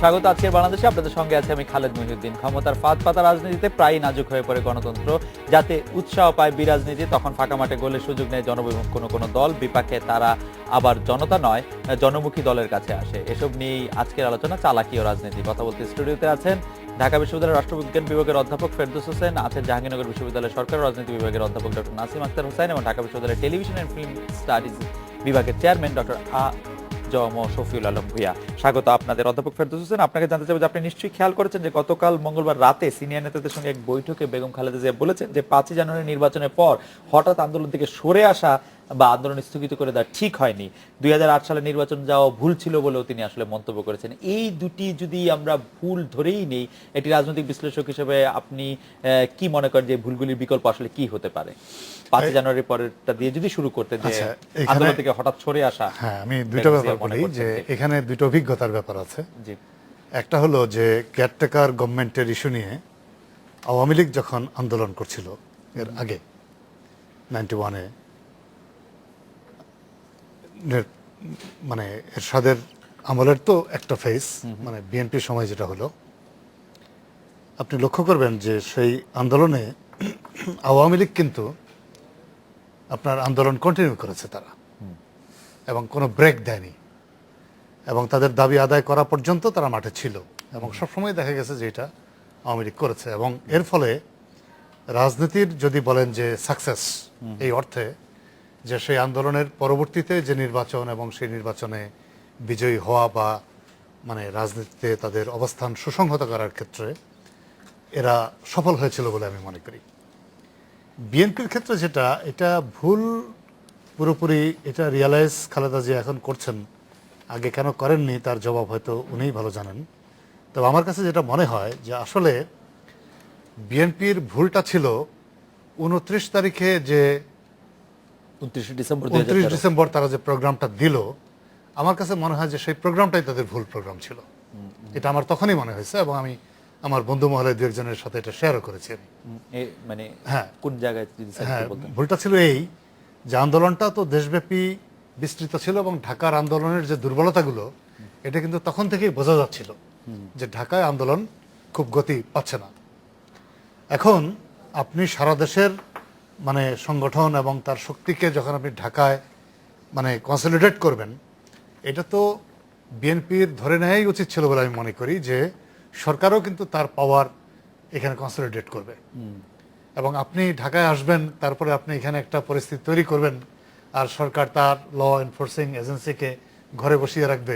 স্বাগত আজকের বাংলাদেশে। আপনাদের সঙ্গে আছে আমি খালেদ মহিউদ্দিন। ক্ষমতার ফাঁদ পাতা রাজনীতিতে প্রায় নাজুক হয়ে পড়ে গণতন্ত্র। যাতে উৎসাহ পায় বিরাজনীতি, তখন ফাঁকা মাঠে গোলের সুযোগ নেয় জনবিমুখ কোনো কোনো দল। বিপাকে তারা আবার জনতা নয়, জনমুখী দলের কাছে আসে। এসব নিয়েই আজকের আলোচনা, চালাকি ও রাজনীতি। কথা বলতে স্টুডিওতে আছেন ঢাকা বিশ্ববিদ্যালয়ের রাষ্ট্রবিজ্ঞান বিভাগের অধ্যাপক ফেরদৌস হোসেন, আছেন জাহাঙ্গীরনগর বিশ্ববিদ্যালয়ের সরকারি রাজনীতি বিভাগের অধ্যাপক ডক্টর নাসিম আক্তার হোসেন এবং ঢাকা বিশ্ববিদ্যালয়ের টেলিভিশন এন্ড ফিল্ম স্টাডিজ বিভাগের চেয়ারম্যান ডক্টর শফিউল আলম ভূঁইয়া। স্বাগত আপনাদের। অধ্যাপক ফেরদৌস হোসেন, আপনাকে জানতে চাইব যে আপনি নিশ্চয়ই খেয়াল করেছেন যে গতকাল মঙ্গলবার রাতে সিনিয়র নেতাদের সঙ্গে এক বৈঠকে বেগম খালেদা জিয়া বলেছেন যে 5ই জানুয়ারি নির্বাচনের পর হঠাৎ আন্দোলন থেকে সরে আসা বা আন্দোলন স্থগিত করে দেওয়া ঠিক হয়নি। 2008 সালে নির্বাচন যাওয়া ভুল ছিল বলেও তিনি আসলে মন্তব্য করেছেন। এই দুটি যদি আমরা ভুল ধরেই নেই, এটি রাজনৈতিক বিশ্লেষক হিসেবে আপনি কি মনে করেন যে ভুলগুলির বিকল্প আসলে কি হতে পারে? 5ই জানুয়ারির পরেরটা দিয়ে যদি শুরু করতে, যে আন্দোলন থেকে হঠাৎ সরে আসা। হ্যাঁ, আমি দুটো ব্যাপার বলি যে এখানে দুটো অভিজ্ঞতার ব্যাপার আছে। জি। একটা হলো যে কেয়ারটেকার গভর্নমেন্টের ইস্যু নিয়ে আওয়ামী লীগ যখন আন্দোলন করছিল এর আগে 91-এ, মানে এরশাদের আমলের তো একটা ফেস, মানে বিএনপির সময় যেটা হলো, আপনি লক্ষ্য করবেন যে সেই আন্দোলনে আওয়ামী লীগ কিন্তু আপনার আন্দোলন কন্টিনিউ করেছে তারা, এবং কোনো ব্রেক দেয়নি, এবং তাদের দাবি আদায় করা পর্যন্ত তারা মাঠে ছিল, এবং সবসময় দেখা গেছে যে এটা আওয়ামী লীগ করেছে। এবং এর ফলে রাজনীতির যদি বলেন যে সাকসেস, এই অর্থে যে সেই আন্দোলনের পরবর্তীতে যে নির্বাচন এবং সেই নির্বাচনে বিজয়ী হওয়া বা মানে রাজনীতিতে তাদের অবস্থান সুসংহত করার ক্ষেত্রে এরা সফল হয়েছিল বলে আমি মনে করি। বিএনপির ক্ষেত্রে যেটা, এটা ভুল পুরোপুরি এটা রিয়ালাইজ খালেদা জিয়া এখন করছেন, আগে কেন করেননি তার জবাব হয়তো উনিই ভালো জানেন। তবে আমার কাছে যেটা মনে হয় যে আসলে বিএনপির ভুলটা ছিল 29 তারিখে যে 29 ডিসেম্বর তারা যে প্রোগ্রামটা দিল, আমার কাছে মনে হয় যে সেই প্রোগ্রামটাই তাদের ভুল প্রোগ্রাম ছিল। এটা আমার তখনই মনে হয়েছে, এবং আমি আমার বন্ধু মহলে দু একজনের সাথে এটা শেয়ারও করেছি আমি। মানে হ্যাঁ, কোন জায়গায়? হ্যাঁ, ভুলটা ছিল এই যে আন্দোলনটা তো দেশব্যাপী বিস্তৃত ছিল, এবং ঢাকার আন্দোলনের যে দুর্বলতাগুলো, এটা কিন্তু তখন থেকেই বোঝা যাচ্ছিল যে ঢাকায় আন্দোলন খুব গতি পাচ্ছে না। এখন আপনি সারা দেশের মানে সংগঠন এবং তার শক্তিকে যখন আপনি ঢাকায় মানে কনসলিডেট করবেন, এটা তো বিএনপির ধরে নেওয়াই উচিত ছিল বলে আমি মনে করি, যে সরকারও কিন্তু তার পাওয়ার এখানে কনসলিডেট করবে, এবং আপনি ঢাকায় আসবেন, তারপরে আপনি এখানে একটা পরিস্থিতি তৈরি করবেন, আর সরকার তার ল এনফোর্সিং এজেন্সিকে ঘরে বসিয়ে রাখবে।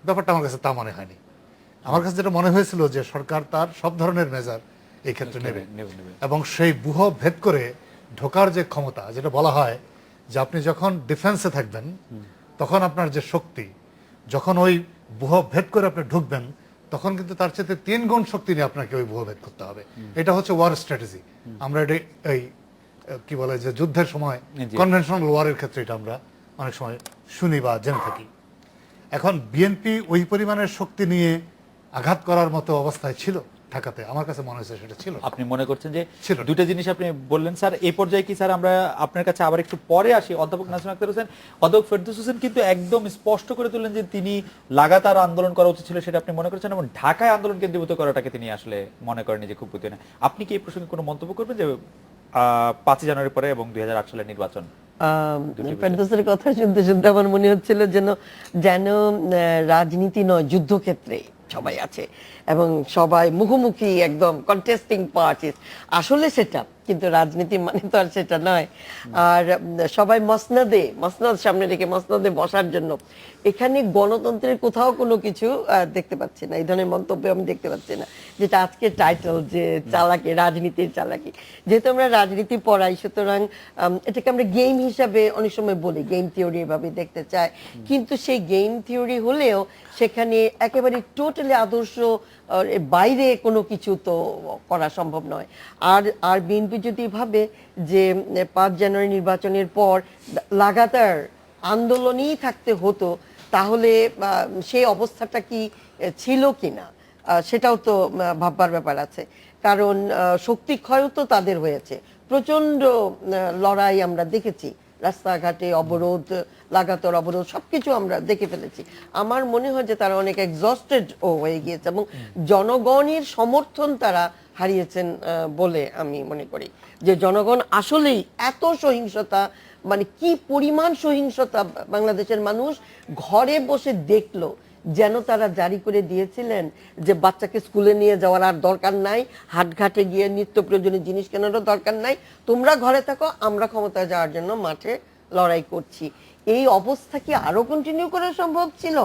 ব্যাপারটা আমার কাছে তা মনে হয়নি। আমার কাছে যেটা মনে হয়েছিল যে সরকার তার সব ধরনের মেজার এই ক্ষেত্রে নেবে, এবং সেই ব্যূহ ভেদ করে ঢোকার যে ক্ষমতা, যেটা বলা হয় যে আপনি যখন ডিফেন্সে থাকবেন তখন আপনার যে শক্তি, যখন ওই ব্যূহ ভেদ করে আপনি ঢুকবেন, তখন কিন্তু তার চেয়ে 3 গুণ শক্তি নিয়ে আপনাকে ওই ব্যূহ ভেদ করতে হবে। এটা হচ্ছে ওয়ার স্ট্র্যাটেজি। আমরা এটা এই কি বলে যে যুদ্ধের সময় কনভেনশনাল ওয়ারের ক্ষেত্রে এটা আমরা অনেক সময় শুনি বা জেনে থাকি। এখন বিএনপি ওই পরিমাণের শক্তি নিয়ে আঘাত করার মতো অবস্থায় ছিল ঢাকাতে, আমার কাছে মনে হয়েছে সেটা ছিল। আপনি মনে করছেন যে দুটো জিনিস আপনি বললেন স্যার, এই পর্যায়ে কি স্যার আমরা আপনার কাছে আবার একটু পরে আসি? অধ্যাপক নাসিম আক্তার হোসেন, অধ্যাপক ফেরদৌস হোসেন কিন্তু একদম স্পষ্ট করে তুললেন যে তিনি লাগাতার আন্দোলন করা উচিত ছিল, সেটা আপনি মনে করছেন, এবং ঢাকায় আন্দোলন কেন্দ্রীভূত করাটাকে তিনি আসলে মনে করেন যে খুব বুদ্ধি না। আপনি কি এই প্রসঙ্গে কোনো মন্তব্য করবেন যে 5ই জানুয়ারি পরে এবং 2008 সালের নির্বাচন? ফেরদৌসের কথা শুনতে শুনতে আমার মনে হচ্ছিল যেন যেন রাজনীতি নয়, যুদ্ধক্ষেত্রে সবাই আছে এবং সবাই মুখোমুখি, একদম কন্টেস্টিং পার্টিস। আসলে সেটা কিন্তু রাজনীতি মানে তো আর সেটা নয়। আর সবাই মসনদ সামনে রেখে মসনদে বসার জন্য, এখানে গণতন্ত্রের কোথাও কোনো কিছু দেখতে পাচ্ছি না। এই ধরনের মন্তব্য আমি দেখতে পাচ্ছি না, যেটা আজকে টাইটেল যে চালাকি, রাজনীতির চালাকি। যেহেতু আমরা রাজনীতি পড়াই, সুতরাং এটাকে আমরা গেম হিসাবে অনেক সময় বলি, গেম থিওরি এভাবে দেখতে চাই, কিন্তু সেই গেম থিওরি হলেও সেখানে একেবারে টোটালি আদর্শ বাইরে কোনো কিছু তো করা সম্ভব নয়। আর বিএনপি যদি ভাবে যে 5 জানুয়ারি নির্বাচনের পর লাগাতার আন্দোলনই থাকতে হতো, তাহলে সেই অবস্থাটা কি ছিল কিনা সেটাও তো ভাববার ব্যাপার আছে। কারণ শক্তি ক্ষয়ও তো তাদের হয়েছে, প্রচন্ড লড়াই আমরা দেখেছি রাস্তাঘাটে অবরোধ, লাগাতার অবরোধ, সবকিছু আমরা দেখে ফেলেছি। আমার মনে হয় যে তারা অনেক এক্সস্টেড হয়ে গিয়েছে এবং জনগণের সমর্থন তারা হারিয়েছেন বলে আমি মনে করি। যে জনগণ আসলেই এত সহিংসতা, মানে কি পরিমাণ সহিংসতা বাংলাদেশের মানুষ ঘরে বসে দেখলো, যেন তারা জারি করে দিয়েছিলেন যে বাচ্চাকে স্কুলে নিয়ে যাওয়ার আর দরকার নাই, হাটঘাটে গিয়ে নিত্য প্রয়োজনীয় জিনিস কেনারও দরকার নাই, তোমরা ঘরে থাকো, আমরা ক্ষমতায় যাওয়ার জন্য মাঠে লড়াই করছি। এই অবস্থা কি আরো কন্টিনিউ করা সম্ভব ছিল?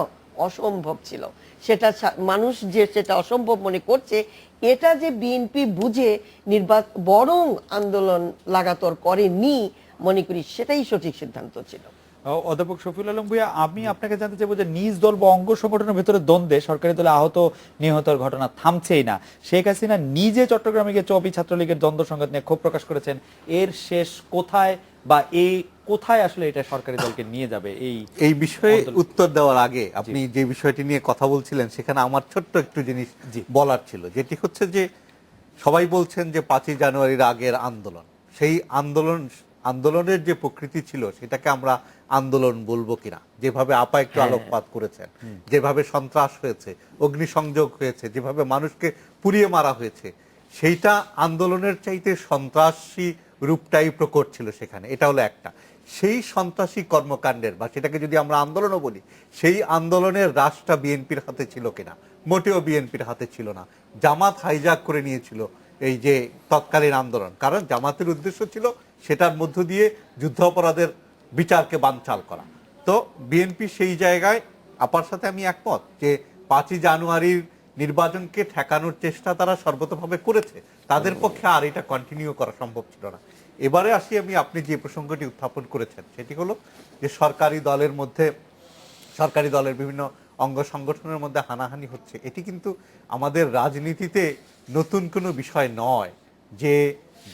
অসম্ভব ছিল। সেটা মানুষ যে সেটা অসম্ভব মনে করছে, এটা যে বিএনপি বুঝে বরং আন্দোলন লাগাতার করেনি, মনে করি সেটাই সঠিক সিদ্ধান্ত ছিল। অধ্যাপক শফিউল আলম ভূঁইয়া, আমি আপনাকে জানতে চাইবো যে নিজ দল বা অঙ্গ সংগঠনের ভেতরে দ্বন্দ্বে সরকারি দলে আহত নিহতের ঘটনা থামছেই না। শেখ হাসিনা নিজে চট্টগ্রামে গিয়ে চবি ছাত্রলীগের দ্বন্দ্ব সংঘাত নিয়ে ক্ষোভ প্রকাশ করেছেন। এর শেষ কোথায়, বা এই কোথায় আসলে এটা সরকারি দলকে নিয়ে যাবে? এই বিষয়ে উত্তর দেওয়ার আগে আপনি যে বিষয়টি নিয়ে কথা বলছিলেন, সেখানে আমার ছোট্ট একটু জিনিস বলার ছিল, যেটি হচ্ছে যে সবাই বলছেন যে 5ই জানুয়ারির আগের আন্দোলন, সেই আন্দোলনের যে প্রকৃতি ছিল সেটাকে আমরা আন্দোলন বলবো কিনা, যেভাবে আপা একটু আলোকপাত করেছেন, যেভাবে সন্ত্রাস হয়েছে, অগ্নিসংযোগ হয়েছে, যেভাবে মানুষকে পুড়িয়ে মারা হয়েছে, সেইটা আন্দোলনের চাইতে সন্ত্রাসী রূপটাই প্রকট ছিল সেখানে। এটা হলো একটা। সেই সন্ত্রাসী কর্মকাণ্ডের, বা সেটাকে যদি আমরা আন্দোলনও বলি, সেই আন্দোলনের রাশটা বিএনপির হাতে ছিল কিনা? মোটেও বিএনপির হাতে ছিল না। জামাত হাইজ্যাক করে নিয়েছিল এই যে তৎকালীন আন্দোলন, কারণ জামাতের উদ্দেশ্য ছিল সেটার মধ্য দিয়ে যুদ্ধাপরাধের বিচারকে বানচাল করা। তো বিএনপি সেই জায়গায় আপার সাথে আমি একমত যে 5ই জানুয়ারির নির্বাচনকে ঠেকানোর চেষ্টা তারা সর্বতভাবে করেছে, তাদের পক্ষে আর এটা কন্টিনিউ করা সম্ভব ছিল না। এবারে আসি আমি, আপনি যে প্রসঙ্গটি উত্থাপন করেছেন সেটি হলো যে সরকারি দলের বিভিন্ন অঙ্গ সংগঠনের মধ্যে হানাহানি হচ্ছে। এটি কিন্তু আমাদের রাজনীতিতে নতুন কোনো বিষয় নয়।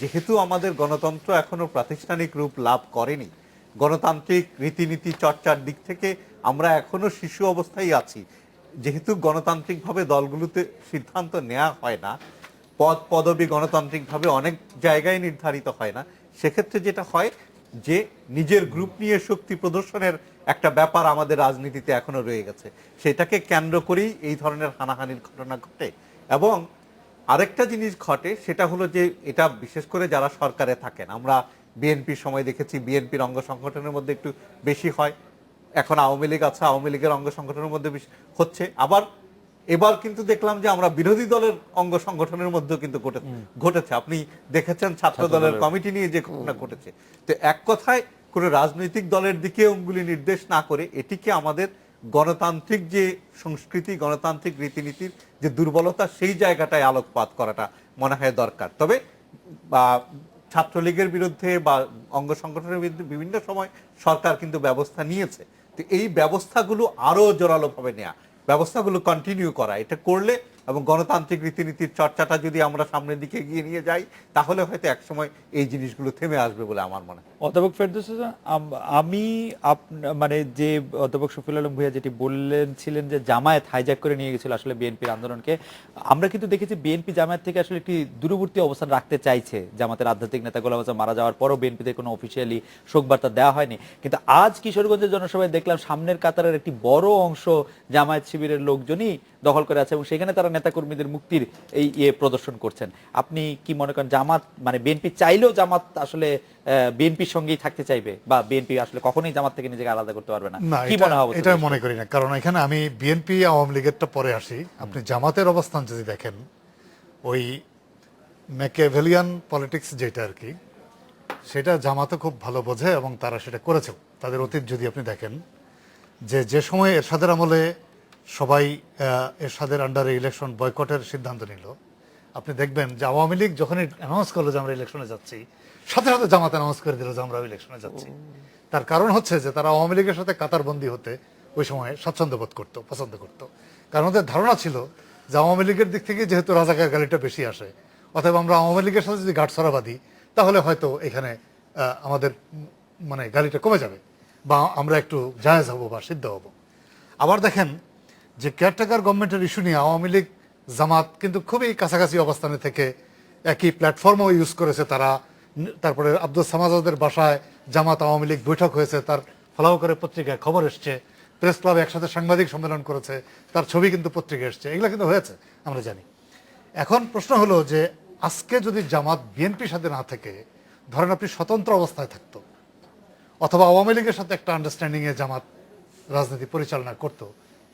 যেহেতু আমাদের গণতন্ত্র এখনো প্রাতিষ্ঠানিক রূপ লাভ করেনি, গণতান্ত্রিক রীতিনীতি চর্চার দিক থেকে আমরা এখনো শিশু অবস্থায় আছি, যেহেতু গণতান্ত্রিকভাবে দলগুলোতে সিদ্ধান্ত নেওয়া হয় না, পদবি গণতান্ত্রিকভাবে অনেক জায়গায় নির্ধারিত হয় না, সেক্ষেত্রে যেটা হয় যে নিজের গ্রুপ নিয়ে শক্তি প্রদর্শনের একটা ব্যাপার আমাদের রাজনীতিতে এখনো রয়ে গেছে। সেটাকে কেন্দ্র করেই এই ধরনের হানাহানির ঘটনা ঘটে। এবং আরেকটা জিনিস ঘটে, সেটা হলো যে এটা বিশেষ করে যারা সরকারে থাকেন, আমরা বিএনপির সময় দেখেছি বিএনপির অঙ্গ সংগঠনের মধ্যে একটু বেশি হয়, এখন আওয়ামী লীগ আছে, আওয়ামী লীগের অঙ্গ সংগঠনের মধ্যে হচ্ছে, আবার এবার কিন্তু দেখলাম যে আমরা বিরোধী দলের অঙ্গ সংগঠনের মধ্যেও কিন্তু ঘটেছে। আপনি দেখেছেন ছাত্র দলের কমিটি নিয়ে যে ঘটনা ঘটেছে। তো এক কথায় কোনো রাজনৈতিক দলের দিকে অঙ্গুলি নির্দেশ না করে এটিকে আমাদের গণতান্ত্রিক যে সংস্কৃতি, গণতান্ত্রিক রীতিনীতির যে দুর্বলতা, সেই জায়গাটায় আলোকপাত করাটা মনে হয় দরকার। তবে ছাত্রলীগের বিরুদ্ধে বা অঙ্গ সংগঠনের বিরুদ্ধে বিভিন্ন সময় সরকার কিন্তু ব্যবস্থা নিয়েছে। তো এই ব্যবস্থাগুলো আরো জোরালোভাবে নেওয়া, ব্যবস্থাগুলো কন্টিনিউ করা, এটা করলে এবং গণতান্ত্রিক রীতিনীতির চর্চাটা যদি আমরা সামনের দিকে এগিয়ে নিয়ে যাই, তাহলে হয়তো একসময় এই জিনিসগুলো থেমে আসবে বলে আমার মনে হয়। অধ্যাপক ফেরদৌস হোসেন, আমি মানে যে অধ্যাপক শফিউল আলম ভূঁইয়া যেটি বললেন যে জামায়াত হাইজ্যাক করে নিয়ে গেছিল আসলে বিএনপির আন্দোলনকে, আমরা কিন্তু দেখেছি বিএনপি জামায়াত থেকে আসলে একটি দূরবর্তী অবস্থান রাখতে চাইছে। জামাতের আধ্যাত্মিক নেতা গোলাম আজম মারা যাওয়ার পরও বিএনপিতে কোনো অফিসিয়ালি শোকবার্তা দেওয়া হয়নি, কিন্তু আজ কিশোরগঞ্জের জনসভায় দেখলাম সামনের কাতারের একটি বড় অংশ জামায়াত শিবিরের লোকজনই দখল করে আছে এবং সেখানে তারা নেতাকর্মীদের মুক্তির এই প্রদর্শন করছেন। আপনি কি মনে করেন জামাত, মানে বিএনপি চাইলেও জামাত আসলে বিএনপির সঙ্গেই থাকতে চাইবে, বা বিএনপি আসলে কখনোই জামাত থেকে নিজেকে আলাদা করতে পারবে না? কি মনে হবে? এটা মনে করি না, কারণ এখানে আমি বিএনপি আওয়ামী লীগেরটা পরে আসি। আপনি জামাতের অবস্থান যদি দেখেন, ওই ম্যাকিয়াভেলিয়ান পলিটিক্স যেটা আর কি, সেটা জামাতও খুব ভালো বোঝে এবং তারা সেটা করেছে। তাদের অতীত যদি আপনি দেখেন, যে সময় এরশাদের আমলে সবাই এরশাদের আন্ডারে ইলেকশন বয়কটের সিদ্ধান্ত নিল, আপনি দেখবেন যে আওয়ামী লীগ যখনই অ্যানাউন্স করলো যে আমরা ইলেকশনে যাচ্ছি, সাথে সাথে জামাত অ্যানাউন্স করে দিল যে আমরা ইলেকশনে যাচ্ছি। তার কারণ হচ্ছে যে তারা আওয়ামী লীগের সাথে কাতারবন্দি হতে ওই সময় স্বাচ্ছন্দ্য বোধ করতো, পছন্দ করতো। কারণ ওদের ধারণা ছিল যে আওয়ামী লীগের দিক থেকে যেহেতু রাজাকার গালিটা বেশি আসে, অতএব আমরা আওয়ামী লীগের সাথে যদি গাঁটছড়া বাঁধি, তাহলে হয়তো এখানে আমাদের মানে গালিটা কমে যাবে, বা আমরা একটু জায়েজ হব বা সিদ্ধ হব। আবার দেখেন যে কেয়ারটেকার গভর্নমেন্টের ইস্যু নিয়ে আওয়ামী লীগ জামাত কিন্তু খুবই কাছাকাছি অবস্থানে থেকে একই প্ল্যাটফর্মও ইউজ করেছে তারা, তারপরে আব্দুল সামাদের বাসায় জামাত আওয়ামী লীগ বৈঠক হয়েছে, তার ফলাও করে পত্রিকায় খবর এসছে, প্রেস ক্লাবে একসাথে সাংবাদিক সম্মেলন করেছে, তার ছবি কিন্তু পত্রিকায় এসছে, এগুলো কিন্তু হয়েছে আমরা জানি। এখন প্রশ্ন হলো যে আজকে যদি জামাত বিএনপির সাথে না থেকে ধরেন আপনি স্বতন্ত্র অবস্থায় থাকতো, অথবা আওয়ামী লীগের সাথে একটা আন্ডারস্ট্যান্ডিং এ জামাত রাজনীতি পরিচালনা করত,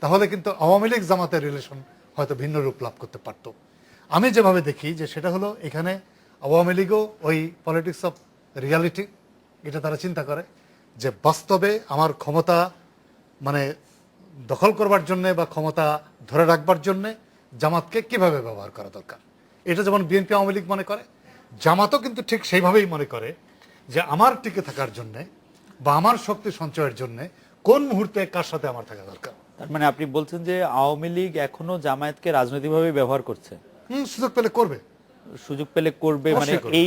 তাহলে কিন্তু আওয়ামী লীগ জামাতের রিলেশন হয়তো ভিন্ন রূপ লাভ করতে পারত। আমি যেভাবে দেখি যে সেটা হলো এখানে আওয়ামী লীগও ওই পলিটিক্স অফ রিয়ালিটি, এটা তারা চিন্তা করে যে বাস্তবে আমার ক্ষমতা মানে দখল করবার জন্যে বা ক্ষমতা ধরে রাখবার জন্যে জামাতকে কিভাবে ব্যবহার করা দরকার। এটা যেমন বিএনপি আওয়ামী লীগ মনে করে, জামাতও কিন্তু ঠিক সেইভাবেই মনে করে যে আমার টিকে থাকার জন্যে বা আমার শক্তি সঞ্চয়ের জন্যে কোন মুহূর্তে কার সাথে আমার থাকা দরকার। তার মানে আপনি বলছেন যে আওয়ামী লীগ এখনো জামায়াতকে রাজনৈতিকভাবে ব্যবহার করছে, সুযোগ পেলে করবে, সুযোগ পেলে করবে, মানে অবশ্যই করবে।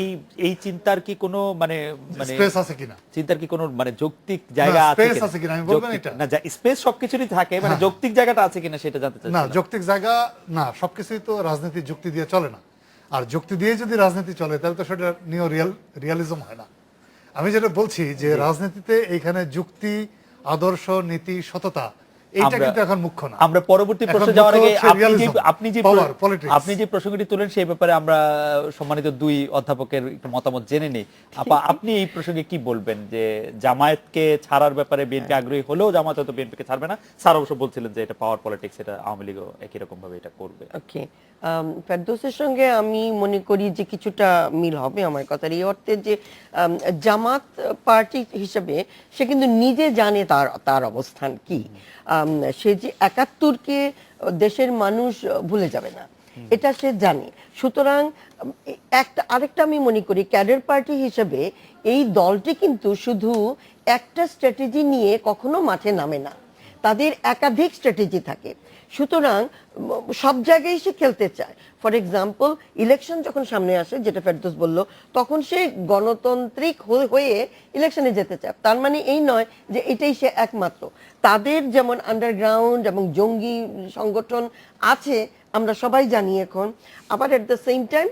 এই চিন্তার কি কোনো মানে মানে স্পেস আছে কিনা, চিন্তার কি কোনো মানে যৌক্তিক জায়গা আছে space কিনা? আছে কিনা, আমি বলবো না যৌক্তিক- এটা। না স্পেস সবকিছুরই থাকে, মানে যৌক্তিক জায়গাটা আছে কিনা সেটা জানতে না চাচ্ছি। যৌক্তিক জায়গা না, সবকিছুই তো রাজনীতি যুক্তি দিয়ে চলে না। আর যুক্তি দিয়ে যদি রাজনীতি চলে তাহলে তো সেটা নিও রিয়ালিজম হয় না। আমি যেটা বলছি যে রাজনীতিতে এইখানে যুক্তি, আদর্শ, নীতি, সততা এইটা আমরা- কিন্তু এখন মুখ্য না। আমরা পরবর্তী এখন প্রশ্নে যাওয়ার মুখ্য আগে হচ্ছে realism, power, politics। আপনি যে প্রসঙ্গটি তুলেন সেই ব্যাপারে আমরা সম্মানিত দুই অধ্যাপকের একটু মতামত জেনে নেই। আপনি এই প্রসঙ্গে কি বলবেন যে জামায়াতকে ছাড়ার ব্যাপারে বিএনপি আগ্রহী হলেও জামায়াত হয়তো বিএনপিকে ছাড়বে না, স্যার অবশ্য বলছিলেন যে এটা পাওয়ার পলিটিক্স, এটা আওয়ামী লীগও একই রকম ভাবে এটা করবে। ওকে, ফেরদৌসের সঙ্গে আমি মনে করি যে কিছুটা মিল হবে আমার কথার, এই অর্থে যে জামাত পার্টি হিসেবে সে কিন্তু নিজে জানে তার অবস্থান কি। সে যে ৭১কে দেশের মানুষ ভুলে যাবে না, এটা সে জানে। সুতরাং আরেকটা আমি মনে করি ক্যাডার পার্টি হিসেবে এই দলটি কিন্তু শুধু একটা স্ট্র্যাটেজি নিয়ে কখনো মাঠে নামে না, তাদের একাধিক স্ট্র্যাটেজি থাকে। সুতরাং সব জায়গায় সে খেলতে চায়। ফর এক্সাম্পল ইলেকশন যখন সামনে আসে, যেটা ফেরদৌস বলল, তখন সে গণতান্ত্রিক হয়ে ইলেকশনে যেতে চায়। তার মানে এই নয় যে এটাই সে একমাত্র, তাদের যেমন আন্ডারগ্রাউন্ড এবং জঙ্গি সংগঠন আছে আমরা সবাই জানি এখন। আবার এট দ্য সেম টাইম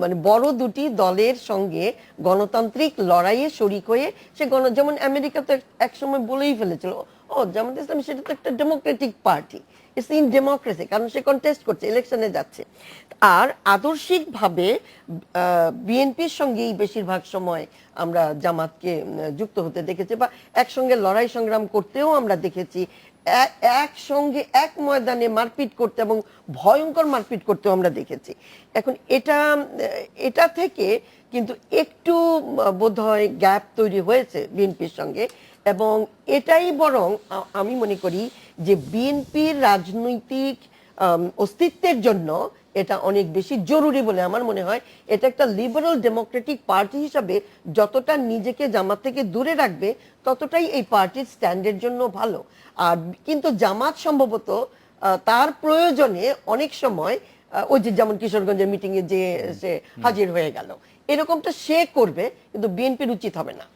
মানে বড় দুটি দলের সঙ্গে গণতান্ত্রিক লড়াইয়ে শরিক হয়ে সে যেমন আমেরিকাতে একসময় বলেই ফেলেছিল, ও জামাত ইসলামী সেটা তো একটা Democratic party, it's in democracy, কারণ সে কন্টেস্ট করছে, ইলেকশনে যাচ্ছে। আর আদর্শিকভাবে বিএনপির সঙ্গেই বেশিরভাগ সময় আমরা জামাতকে যুক্ত হতে দেখেছি, বা একসঙ্গে লড়াই সংগ্রাম করতেও আমরা দেখেছি, একসঙ্গে এক ময়দানে মারপিট করতে এবং ভয়ঙ্কর মারপিট করতেও আমরা দেখেছি। এখন এটা থেকে কিন্তু একটু বোধহয় গ্যাপ তৈরি হয়েছে বিএনপির সঙ্গে, এবং এটাই বরং আমি মনে করি যে বিএনপির রাজনৈতিক অস্তিত্বের জন্য এটা অনেক বেশি জরুরি বলে আমার মনে হয়। এটা একটা লিবারাল ডেমোক্রেটিক পার্টি হিসাবে যতটা নিজেকে জামাত থেকে দূরে রাখবে ততটাই এই পার্টির স্ট্যান্ডের জন্য ভালো। আর কিন্তু জামাত সম্ভবত তার প্রয়োজনে অনেক সময় ওই যে যেমন কিশোরগঞ্জের মিটিং এ যে সে হাজির হয়ে গেল, এরকমটা সে করবে, কিন্তু বিএনপির উচিত হবে না।